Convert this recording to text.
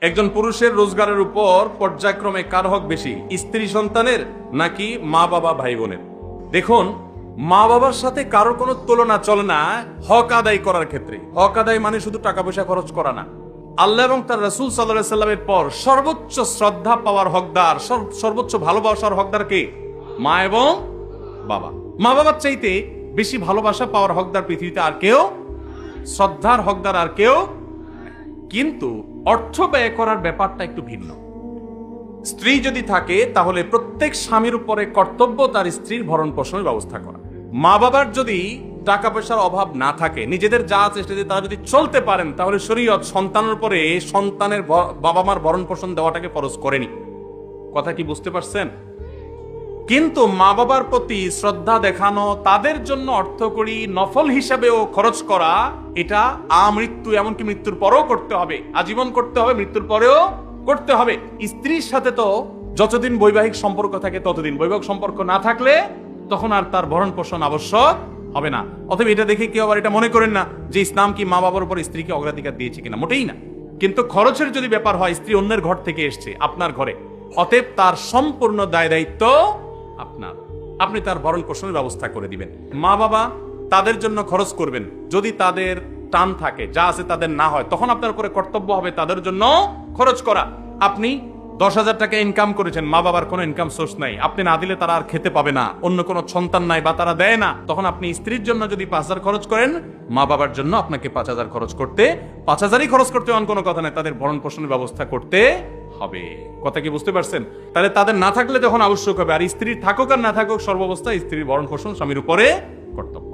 একজন পুরুষের রোজগারের উপর পর্যায়ক্রমে কার হক বেশি, স্ত্রী সন্তানের নাকি মা বাবা ভাই বোনের? দেখুন, মা বাবার সাথে কারো কোনো তুলনা চলে না হক আদায় করার ক্ষেত্রে। হক আদায় মানে শুধু টাকা পয়সা খরচ করা না। আল্লাহ এবং তার রাসূল সাল্লাল্লাহু আলাইহি সাল্লামের পর সর্বোচ্চ শ্রদ্ধা পাওয়ার হকদার, সর্বোচ্চ ভালোবাসার হকদার কে? মা এবং বাবা। মা বাবার চাইতে বেশি ভালোবাসা পাওয়ার হকদার পৃথিবীতে আর কেউ, শ্রদ্ধার হকদার আর কেউ। কিন্তু অর্থ ব্যয় করার ব্যাপারটা একটু ভিন্ন। স্ত্রী যদি থাকে তাহলে প্রত্যেক স্বামীর উপরে কর্তব্য তার স্ত্রীর ভরণ পোষণের ব্যবস্থা করা। মা বাবার যদি টাকা পয়সার অভাব না থাকে, নিজেদের যা আছে সেটা দিয়ে তারা যদি চলতে পারেন, তাহলে শরীয়ত সন্তানের উপরে সন্তানের বাবা মার ভরণ পোষণ দেওয়াটাকে ফরজ করেনি। কথা কি বুঝতে পারছেন? কিন্তু মা বাবার প্রতি শ্রদ্ধা দেখানো, তাদের জন্য অর্থকড়ি নফল হিসাবেও খরচ করা, এটা আমৃত্যু, এমনকি মৃত্যুর পরেও করতে হবে, আজীবন করতে হবে, মৃত্যুর পরেও করতে হবে। স্ত্রীর সাথে তো যতদিন বৈবাহিক সম্পর্ক থাকে ততদিন, বৈবাহিক সম্পর্ক না থাকলে তখন আর তার ভরণ পোষণ আবশ্যক হবে না। অতএব এটা দেখে কেউ আবার এটা মনে করেন না যে ইসলাম কি মা বাবার উপর স্ত্রীকে অগ্রাধিকার দিয়েছে কিনা, মোটেই না। কিন্তু খরচের যদি ব্যাপার হয়, স্ত্রী অন্যের ঘর থেকে এসছে আপনার ঘরে, অতএব তার সম্পূর্ণ দায় দায়িত্ব আপনার, আপনি তার ভরণ পোষণের ব্যবস্থা করে দিবেন। মা বাবা তাদের জন্য খরচ করবেন, যদি তাদের টান থাকে, যা আছে তাদের না হয়, তখন আপনার উপরে কর্তব্য হবে তাদের জন্য খরচ করা। আপনি 10,000 টাকা ইনকাম করেছেন, মা বাবার কোনো ইনকাম সোর্স নাই, আপনি না দিলে তারা আর খেতে পাবে না, অন্য কোনো সন্তান নাই বা তারা দেয় না, তখন আপনি স্ত্রীর জন্য যদি 5,000 খরচ করেন, মা বাবার জন্য আপনাকে 5,000 খরচ করতে, 5,000ই খরচ করতে এমন কোনো কথা নেই, তাদের ভরণ পোষণের ব্যবস্থা করতে হবে। কথা কি বুঝতে পারছেন? তাহলে তাদের না থাকলে তখন আবশ্যক হবে, আর স্ত্রীর থাকুক আর না থাকুক, সর্বাবস্থায় স্ত্রীর ভরণ পোষণ স্বামীর উপরে কর্তব্য।